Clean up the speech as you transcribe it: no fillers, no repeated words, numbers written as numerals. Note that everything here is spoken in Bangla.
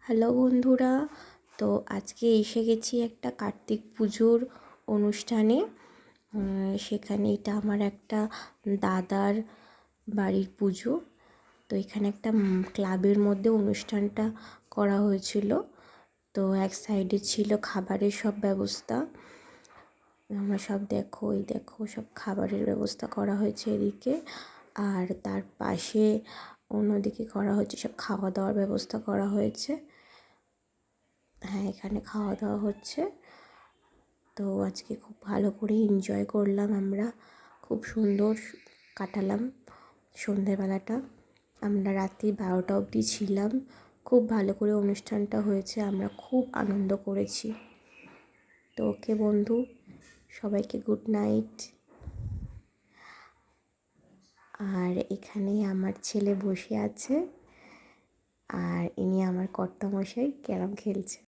হ্যালো বন্ধুরা, তো আজকে এসে গেছি একটা কার্তিক পুজোর অনুষ্ঠানে। সেখানে এটা আমার একটা দাদার বাড়ির পুজো। তো এখানে একটা ক্লাবের মধ্যে অনুষ্ঠানটা করা হয়েছিল। তো এক সাইডে ছিল খাবারের সব ব্যবস্থা। আমরা সব দেখো সব খাবারের ব্যবস্থা করা হয়েছে এদিকে, আর তার পাশে অন্যদিকে করা হয়েছে সব খাওয়া দাওয়ার ব্যবস্থা করা হয়েছে। হ্যাঁ, এখানে খাওয়া দাওয়া হচ্ছে। তো আজকে খুব ভালো করে এনজয় করলাম, আমরা খুব সুন্দর কাটালাম সন্ধেবেলাটা। আমরা রাত্রি 12টা অবধি ছিলাম। খুব ভালো করে অনুষ্ঠানটা হয়েছে, আমরা খুব আনন্দ করেছি। তো ওকে বন্ধু, সবাইকে গুড নাইট। আর এখানে আমার ছেলে বসে আছে, আর ইনি আমার কর্তামশাই ক্যারাম খেলছে।